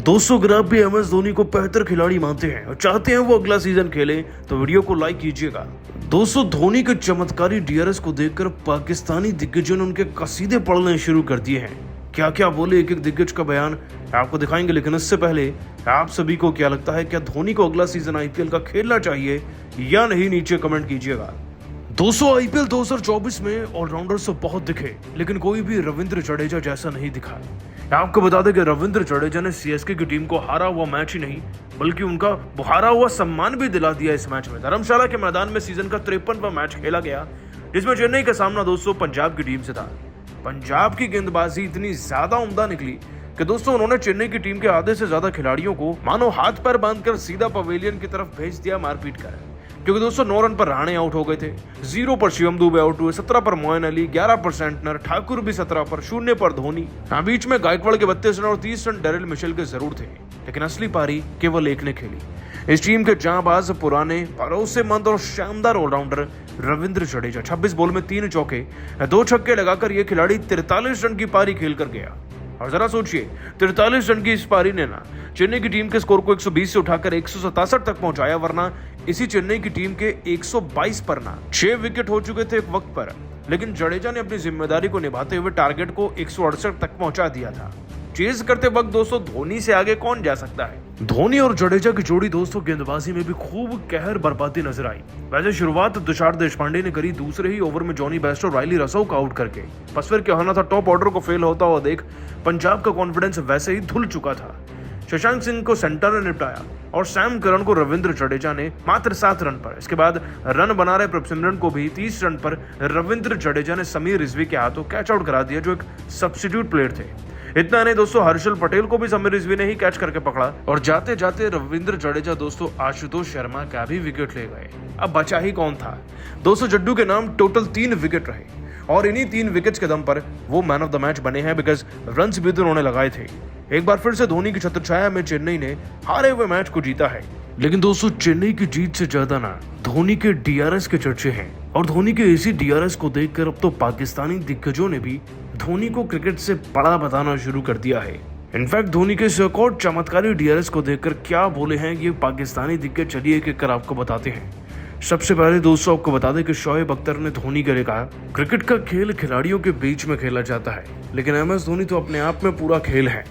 दोस्तों अगर आप भी MS धोनी को बेहतर खिलाड़ी मानते हैं और चाहते हैं वो अगला सीजन खेले तो वीडियो को लाइक कीजिएगा। दोस्तों धोनी के चमत्कारी DRS को देखकर पाकिस्तानी दिग्गजों ने उनके कसीदे पढ़ने शुरू कर दिए हैं। क्या क्या बोले एक एक दिग्गज का बयान आपको दिखाएंगे, लेकिन इससे पहले आप सभी को क्या लगता है, क्या धोनी को अगला सीजन IPL का खेलना चाहिए या नहीं, नीचे कमेंट कीजिएगा। दोस्तों IPL 2024 में ऑलराउंडर्स तो बहुत दिखे लेकिन कोई भी रविंद्र जडेजा जैसा नहीं दिखा। आपको बता दें कि रविंद्र जडेजा ने CSK की टीम को हारा हुआ मैच ही नहीं बल्कि उनका हारा हुआ सम्मान भी दिला दिया। इस मैच में धर्मशाला के मैदान में सीजन का 53वां मैच खेला गया जिसमें चेन्नई का सामना दोस्तों पंजाब की टीम से था। पंजाब की गेंदबाजी इतनी ज्यादा उम्दा निकली कि दोस्तों उन्होंने चेन्नई की टीम के आधे से ज्यादा खिलाड़ियों को मानो हाथ पैर बांधकर सीधा पवेलियन की तरफ भेज दिया मारपीट कर, क्योंकि दोस्तों 9 रन पर रहाणे आउट हो गए थे, 0 पर शिवम दुबे आउट हुए, 17 पर मोइन अली, 11 पर सेंटनर, ठाकुर भी 17 पर, 0 पर धोनी। बीच में गायकवाड़ के 32 रन और 30 रन डेरिल मिशेल के जरूर थे, लेकिन असली पारी केवल एक ने खेली। इस टीम के जांबाज, पुराने, भरोसेमंद और शानदार ऑलराउंडर रविंद्र जडेजा 26 बॉल में 3 चौके 2 छक्के लगाकर ये खिलाड़ी 43 रन की पारी खेल कर गया। और जरा सोचिए 43 रन की इस पारी ने ना चेन्नई की टीम के स्कोर को 120 से उठाकर 167 तक पहुंचाया, वरना इसी चेन्नई की टीम के 122 पर ना 6 विकेट हो चुके थे एक वक्त पर, लेकिन जडेजा ने अपनी जिम्मेदारी को निभाते हुए टारगेट को 168 तक पहुंचा दिया था। चेज करते वक्त दोस्तों धोनी से आगे कौन जा सकता है। धोनी और जडेजा की जोड़ी दोस्तों गेंदबाजी में भी खूब कहर बरपाती नजर आई। वैसे शुरुआत तुषार देशपांडे ने करी दूसरे ही ओवर में जॉनी बेस्टो और रायली रसो को आउट करके। बस फिर क्या होना था, टॉप ऑर्डर को फेल होता हुआ देख पंजाब का कॉन्फिडेंस वैसे ही धुल चुका था। शशांक सिंह को सेंटर ने निपटाया और सैम करन को रविंद्र जडेजा ने मात्र 7 रन पर। इसके बाद रन बना रहे प्रभसिमरन को भी 30 रन पर रविंद्र जडेजा ने समीर रिजवी के हाथों कैच आउट करा दिया, जो एक सब्स्टिट्यूट प्लेयर थे। इतना नहीं दोस्तों, हर्षल पटेल को भी समीर रिजवी ने ही कैच करके पकड़ा और जाते जाते रविंद्र जडेजा दोस्तों आशुतोष शर्मा का भी विकेट ले गए। अब बचा ही कौन था दोस्तों, जड्डू के नाम टोटल 3 विकेट रहे और इन्हीं 3 विकेट्स के दम पर वो मैन ऑफ द मैच बने हैं, बिकॉज रन्स भी तो उन्होंने लगाए थे। एक बार फिर से धोनी की छत्रछाया में चेन्नई ने हारे हुए मैच को जीता है, लेकिन दोस्तों चेन्नई की जीत से ज्यादा ना धोनी के DRS के चर्चे हैं। और धोनी के इसी DRS को देखकर अब तो पाकिस्तानी दिग्गजों ने भी धोनी को क्रिकेट से बड़ा बताना शुरू कर दिया है। इनफैक्ट धोनी के रिकॉर्ड चमत्कारी DRS को देखकर क्या बोले हैं ये पाकिस्तानी दिग्गज, चलिए एक एक कर आपको बताते हैं। सबसे पहले दोस्तों आपको बता दें कि शोएब अख्तर ने धोनी के लिए कहा, क्रिकेट का खेल खिलाड़ियों के बीच में खेला जाता है, लेकिन MS धोनी तो अपने आप में पूरा खेल है।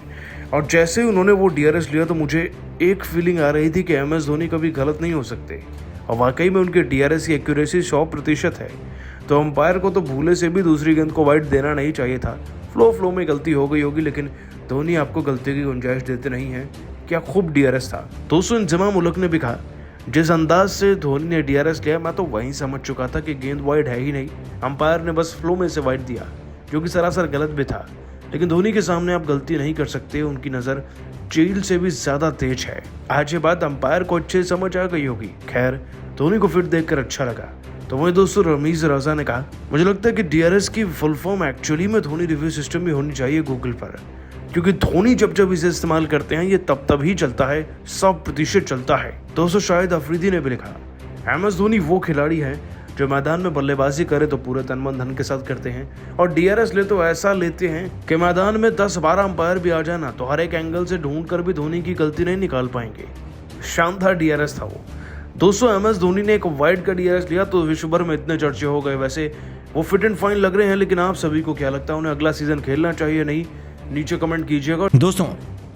और जैसे ही उन्होंने वो DRS लिया तो मुझे एक फीलिंग आ रही थी कि MS धोनी कभी गलत नहीं हो सकते, और वाकई में उनके DRS की एक्यूरेसी 100% है। तो अंपायर को तो भूले से भी दूसरी गेंद को वाइड देना नहीं चाहिए था। फ्लो में गलती हो गई होगी, लेकिन धोनी आपको गलती की गुंजाइश देते नहीं है। क्या खूब DRS था दोस्तों। इंजमाम उलक ने भी कहा, जिस अंदाज से धोनी ने DRS लिया मैं तो वहीं समझ चुका था कि गेंद वाइड है ही नहीं, अंपायर ने बस फ्लो में से वाइड दिया, जो कि सरासर गलत भी था। लेकिन धोनी के सामने आप गलती नहीं कर सकते, उनकी नज़र चील से भी ज्यादा तेज है। आज ये बात अंपायर को अच्छे समझ आ गई होगी। खैर धोनी को फिर देखकर अच्छा लगा। तो वही दोस्तों रमीज रजा ने कहा, मुझे लगता है कि DRS की फुल फॉर्म एक्चुअली में धोनी रिव्यू सिस्टम भी होनी चाहिए गूगल पर, क्योंकि धोनी जब इसे इस्तेमाल करते हैं ये तब ही चलता है, 100% चलता है। दोस्तों शायद अफरीदी ने भी लिखा, MS धोनी वो खिलाड़ी है जो मैदान में बल्लेबाजी करे तो पूरे तन मन धन के साथ करते हैं, और DRS ले तो ऐसा लेते हैं कि मैदान में 10-12 अंपायर भी आ जाना तो हर एक एंगल से ढूंढ कर भी धोनी की गलती नहीं निकाल पाएंगे। शानदार DRS था वो दोस्तों। MS धोनी ने एक वाइड का DRS लिया तो विश्व भर में इतने चर्चे हो गए। वैसे वो फिट एंड फाइन लग रहे हैं, लेकिन आप सभी को क्या लगता है, उन्हें अगला सीजन खेलना चाहिए नहीं, नीचे कमेंट कीजिएगा। दोस्तों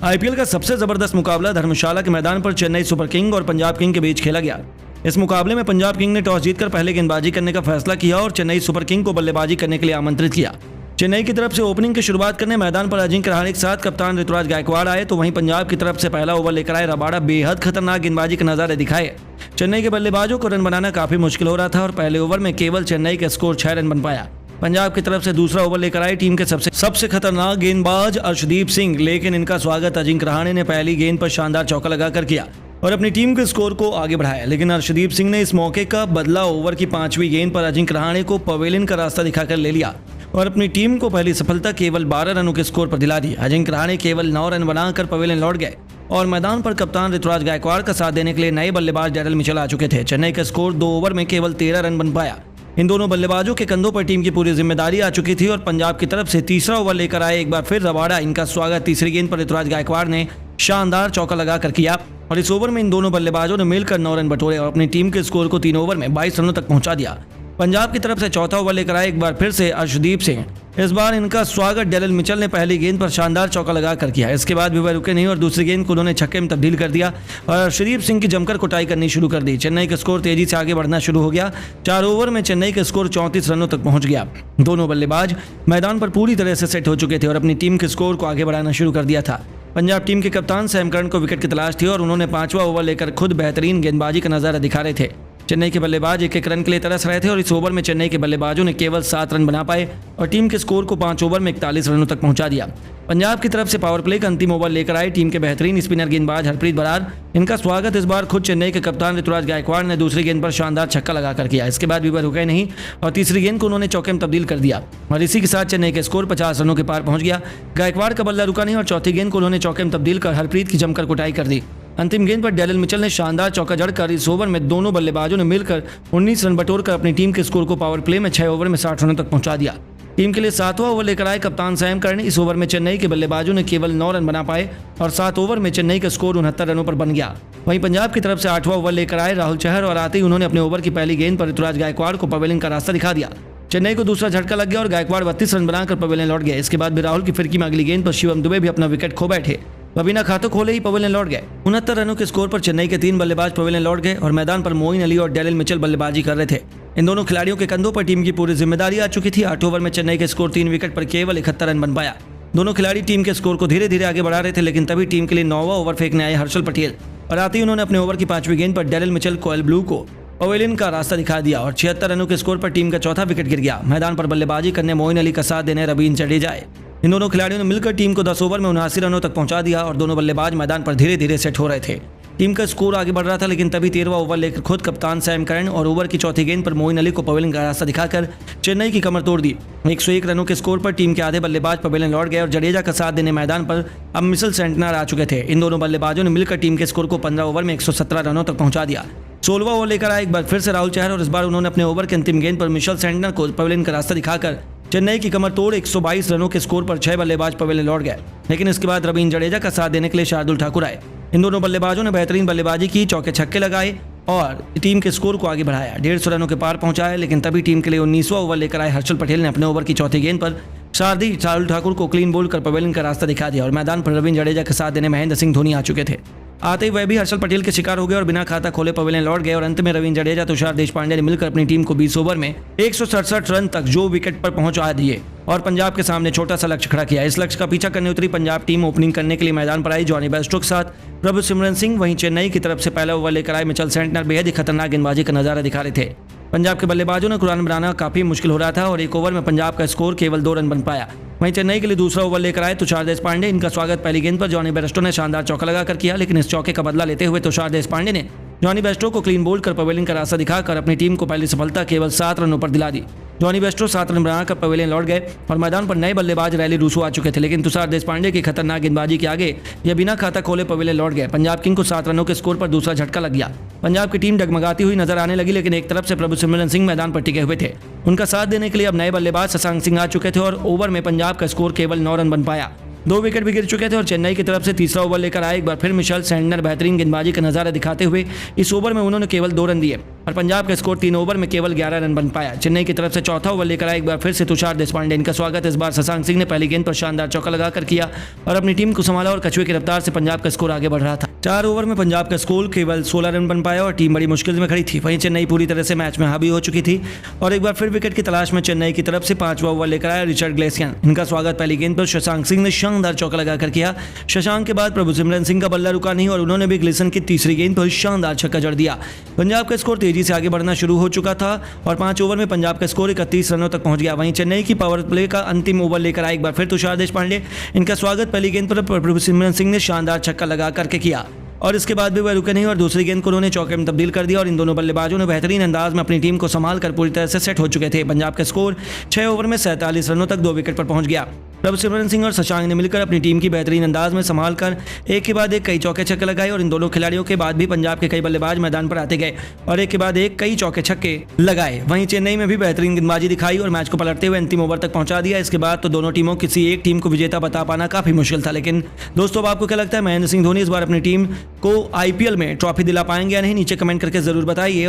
IPL का सबसे जबरदस्त मुकाबला धर्मशाला के मैदान पर चेन्नई सुपर किंग और पंजाब किंग के बीच खेला गया। इस मुकाबले में पंजाब किंग ने टॉस जीतकर पहले गेंदबाजी करने का फैसला किया और चेन्नई सुपर किंग को बल्लेबाजी करने के लिए आमंत्रित किया। चेन्नई की तरफ से ओपनिंग की शुरुआत करने मैदान पर अजिंक्य रहाणे के साथ कप्तान ऋतुराज गायकवाड़ आए, तो वहीं पंजाब की तरफ से पहला ओवर लेकर आए रबाड़ा बेहद खतरनाक गेंदबाजी के नजारे दिखाए। चेन्नई के बल्लेबाजों को रन बनाना काफी मुश्किल हो रहा था और पहले ओवर में केवल चेन्नई का स्कोर 6 रन बन पाया। पंजाब की तरफ से दूसरा ओवर लेकर आए टीम के सबसे खतरनाक गेंदबाज अर्शदीप सिंह, लेकिन इनका स्वागत अजिंक्य रहाणे ने पहली गेंद पर शानदार चौका लगाकर किया और अपनी टीम के स्कोर को आगे बढ़ाया। लेकिन अर्शदीप सिंह ने इस मौके का बदला ओवर की 5वीं गेंद पर अजिंक्य रहाणे को पवेलियन का रास्ता दिखाकर ले लिया और अपनी टीम को पहली सफलता केवल 12 रनों के स्कोर पर दिला दी। अजिंक्य रहाणे केवल 9 रन बनाकर पवेलियन लौट गए और मैदान पर कप्तान ऋतुराज गायकवाड़ का साथ देने के लिए नए बल्लेबाज डेरिल मिशेल आ चुके थे। चेन्नई का स्कोर 2 ओवर में केवल 13 रन बन पाया। इन दोनों बल्लेबाजों के कंधों पर टीम की पूरी जिम्मेदारी आ चुकी थी और पंजाब की तरफ से तीसरा ओवर लेकर आए एक बार फिर रबाड़ा। इनका स्वागत तीसरी गेंद पर ऋतुराज गायकवाड़ ने शानदार चौका लगाकर किया और इस ओवर में इन दोनों बल्लेबाजों ने मिलकर 9 रन बटोरे और अपनी टीम के स्कोर को 3 ओवर में 22 रनों तक पहुंचा दिया। पंजाब की तरफ से चौथा ओवर लेकर आए एक बार फिर से अर्शदीप सिंह। इस बार इनका स्वागत डेरिल मिचेल ने पहली गेंद पर शानदार चौका लगाकर किया। इसके बाद भी वह रुके नहीं और दूसरी गेंद को उन्होंने छक्के में तब्दील कर दिया और अर्शदीप सिंह की जमकर कुटाई करनी शुरू कर दी। चेन्नई का स्कोर तेजी से आगे बढ़ना शुरू हो गया। 4 ओवर में चेन्नई का स्कोर 34 रनों तक पहुंच गया। दोनों बल्लेबाज मैदान पर पूरी तरह से सेट हो चुके थे और अपनी टीम के स्कोर को आगे बढ़ाना शुरू कर दिया था। पंजाब टीम के कप्तान सैम करन को विकेट की तलाश थी और उन्होंने 5वां ओवर लेकर खुद बेहतरीन गेंदबाजी का नजारा दिखा रहे थे। चेन्नई के बल्लेबाज एक रन के लिए तरस रहे थे और इस ओवर में चेन्नई के बल्लेबाजों ने केवल 7 रन बना पाए और टीम के स्कोर को 5 ओवर में 41 रनों तक पहुंचा दिया। पंजाब की तरफ से पावर प्ले का अंतिम ओवर लेकर आए टीम के बेहतरीन स्पिनर गेंदबाज हरप्रीत बरार। इनका स्वागत इस बार खुद चेन्नई के कप्तान ऋतुराज गायकवाड़ ने दूसरी गेंद पर शानदार छक्का लगाकर किया। इसके बाद भी वह रुके नहीं और तीसरी गेंद को उन्होंने चौके में तब्दील कर दिया और इसी के साथ चेन्नई का स्कोर 50 रनों के पार पहुंच गया। गायकवाड़ का बल्ला रुका नहीं और चौथी गेंद को उन्होंने चौके में तब्दील कर हरप्रीत की जमकर कुटाई कर दी। अंतिम गेंद पर डेरिल मिचेल ने शानदार चौका जड़कर इस ओवर में दोनों बल्लेबाजों ने मिलकर 19 रन बटोरकर अपनी टीम के स्कोर को पावर प्ले में 6 ओवर में 60 रनों तक पहुंचा दिया। टीम के लिए 7वां ओवर लेकर आए कप्तान सैम करन। इस ओवर में चेन्नई के बल्लेबाजों ने केवल 9 रन बना पाए और 7 ओवर में चेन्नई का स्कोर 69 रनों पर बन गया। वहीं पंजाब की तरफ से 8वां ओवर लेकर आए राहुल चहर और आते ही उन्होंने अपने ओवर की पहली गेंद पर ऋतुराज गायकवाड़ को पवेलियन का रास्ता दिखा दिया। चेन्नई को दूसरा झटका लग गया और गायकवाड़ 32 रन बनाकर पवेलियन लौट गए। इसके बाद भी राहुल की फिरकी में अगली गेंद पर शिवम दुबे भी अपना विकेट खो बैठे। वह बिना खातों खोले ही पवेलियन लौट गए। 69 रनों के स्कोर पर चेन्नई के 3 बल्लेबाज पवेलियन लौट गए और मैदान पर मोइन अली और डेरिल मिचेल बल्लेबाजी कर रहे थे। इन दोनों खिलाड़ियों के कंधों पर टीम की पूरी जिम्मेदारी आ चुकी थी। 8 ओवर में चेन्नई के स्कोर 3 विकेट पर केवल 71 रन बन पाया। दोनों खिलाड़ी टीम के स्कोर को धीरे धीरे आगे बढ़ा रहे थे, लेकिन तभी टीम के लिए 9वां ओवर फेंकने आए हर्षल पटेल और आते ही उन्होंने अपने ओवर की 5वीं गेंद पर डेरिल मिचेल कोयल ब्लू को पवेलियन का रास्ता दिखा दिया और 76 रनों के स्कोर पर टीम का चौथा विकेट गिर गया। मैदान पर बल्लेबाजी करने मोइन अली का साथ देने रवींद्र जडेजा आए। इन दोनों खिलाड़ियों ने मिलकर टीम को 10 ओवर में 79 रनों तक पहुंचा दिया और दोनों बल्लेबाज मैदान पर धीरे धीरे सेट हो रहे थे। टीम का स्कोर आगे बढ़ रहा था, लेकिन तभी 13वां ओवर लेकर खुद कप्तान सैम करन और ओवर की चौथी गेंद पर मोइन अली को पवेलियन का रास्ता दिखाकर चेन्नई की कमर तोड़ दी। 101 रनों के स्कोर पर टीम के आधे बल्लेबाज पवेलियन लौट गए और जडेजा का साथ देने मैदान पर अब मिचेल सेंटनर आ चुके थे। इन दोनों बल्लेबाजों ने मिलकर टीम के स्कोर को 15 ओवर में 117 रनों तक पहुंचा दिया। 16वां ओवर लेकर आए एक बार फिर से राहुल चहर और इस बार उन्होंने अपने ओवर के अंतिम गेंद पर मिचेल सेंटनर को पवेलियन का रास्ता दिखाकर चेन्नई की कमर तोड़ 122 रनों के स्कोर पर 6 बल्लेबाज पवेलियन लौट गए। लेकिन इसके बाद रवींद्र जडेजा का साथ देने के लिए शार्दुल ठाकुर आए। इन दोनों बल्लेबाजों ने बेहतरीन बल्लेबाजी की, चौके छक्के लगाए और टीम के स्कोर को आगे बढ़ाया। 150 रनों के पार पहुंचाया, लेकिन तभी टीम के लिए 19वां ओवर लेकर आए हर्षल पटेल ने अपने ओवर की चौथी गेंद पर शार्दुल ठाकुर को क्लीन बोल्ड कर पवेलियन का रास्ता दिखा दिया और मैदान पर रवींद्र जडेजा के साथ देने महेंद्र सिंह धोनी आ चुके थे। आते ही वह भी हर्षल पटेल के शिकार हो गए और बिना खाता खोले पवेलियन लौट गए और अंत में रवींद्र जडेजा तुषार देशपांडे ने मिलकर अपनी टीम को 20 ओवर में 167 रन तक जो विकेट पर पहुंचा दिए और पंजाब के सामने छोटा सा लक्ष्य खड़ा किया। इस लक्ष्य का पीछा करने उतरी पंजाब टीम ओपनिंग करने के लिए मैदान पर आई जॉनी बेस्टो के साथ प्रभुसिमरन सिंह। वहीं चेन्नई की तरफ से पहला ओवर लेकर आए मिचेल सेंटनर बेहद ही खतरनाक गेंदबाजी का नजारा दिखा रहे थे। पंजाब के बल्लेबाजों ने रन बनाना काफी मुश्किल हो रहा था और 1 ओवर में पंजाब का स्कोर केवल 2 रन बन पाया। वहीं चेन्नई के लिए दूसरा ओवर लेकर आए तुषार देशपांडे। इनका स्वागत पहली गेंद पर जॉनी बेस्टो ने शानदार चौका लगाकर किया, लेकिन इस चौके का बदला लेते हुए तुषार देशपांडे ने जॉनी बेस्टो को क्लीन बोल्ड कर पवेलियन का रास्ता दिखाकर अपनी टीम को पहली सफलता केवल 7 रनों पर दिला दी। जॉनी बेस्टो 7 रन बनाकर पवेलियन लौट गए और मैदान पर नए बल्लेबाज रैली रूसो आ चुके थे, लेकिन तुषार देशपांडे की खतरनाक गेंदबाजी के आगे यह बिना खाता खोले पवेलियन लौट गए। पंजाब किंग को 7 रनों के स्कोर पर दूसरा झटका लग गया। पंजाब की टीम डगमगाती हुई नजर आने लगी, लेकिन एक तरफ से प्रभुसिमरन सिंह मैदान पर टिके हुए थे। उनका साथ देने के लिए अब नए बल्लेबाज शशांक सिंह आ चुके थे और ओवर में पंजाब का स्कोर केवल 9 रन बन पाया। 2 विकेट भी गिर चुके थे और चेन्नई की तरफ से तीसरा ओवर लेकर आए एक बार फिर मिचेल सेंटनर बेहतरीन गेंदबाजी का नजारा दिखाते हुए इस ओवर में उन्होंने केवल 2 रन दिए और पंजाब का स्कोर 3 ओवर में केवल 11 रन बन पाया। चेन्नई की तरफ से चौथा ओवर लेकर आए एक बार फिर से तुषार देशपांडे। इनका स्वागत इस बार शशांक सिंह ने पहली गेंद पर शानदार चौका लगाकर किया और अपनी टीम को संभाला और कछुए की रफ्तार से पंजाब का स्कोर आगे बढ़ रहा था। 4 ओवर में पंजाब का स्कोर केवल 16 रन बन पाया और टीम बड़ी मुश्किल में खड़ी थी। वहीं चेन्नई पूरी तरह से मैच में हावी हो चुकी थी और एक बार फिर विकेट की तलाश में चेन्नई की तरफ से 5वां ओवर लेकर आया रिचर्ड ग्लेसियन। इनका स्वागत पहली गेंद पर शशांक सिंह ने शानदार चौका लगाकर किया। शशांक के बाद प्रभुसिमरन सिंह का बल्ला रुका नहीं और उन्होंने भी ग्लेसन की तीसरी गेंद पर शानदार छक्का जड़ दिया। पंजाब का स्कोर तेजी से आगे बढ़ना शुरू हो चुका था और 5 ओवर में पंजाब का स्कोर 31 रनों तक पहुंच गया। वहीं चेन्नई की पावर प्ले का अंतिम ओवर लेकर आए एक बार फिर तुषार देशपांडे। इनका स्वागत पहली गेंद पर प्रभुसिमरन सिंह ने शानदार छक्का लगा करके किया और इसके बाद भी वह रुके नहीं और दूसरी गेंद को उन्होंने चौके में तब्दील कर दिया और इन दोनों बल्लेबाजों ने बेहतरीन अंदाज में अपनी टीम को संभाल कर पूरी तरह से सेट हो चुके थे। पंजाब का स्कोर 6 ओवर में 47 रनों तक 2 विकेट पर पहुंच गया। प्रभसिमरन सिंह और शशांक ने मिलकर अपनी टीम की बेहतरीन अंदाज में संभाल कर एक के बाद एक कई चौके छक्के लगाए और इन दोनों खिलाड़ियों के बाद भी पंजाब के कई बल्लेबाज मैदान पर आते गए और एक के बाद एक कई चौके छक्के लगाए। वहीं चेन्नई में भी बेहतरीन गेंदबाजी दिखाई और मैच को पलटते हुए अंतिम ओवर तक पहुंचा दिया। इसके बाद तो दोनों टीमों किसी एक टीम को विजेता बता पाना काफी मुश्किल था। लेकिन दोस्तों, अब आपको क्या लगता है, महेंद्र सिंह धोनी इस बार अपनी टीम को IPL में ट्रॉफी दिला पाएंगे या नहीं? नीचे कमेंट करके जरूर बताइए।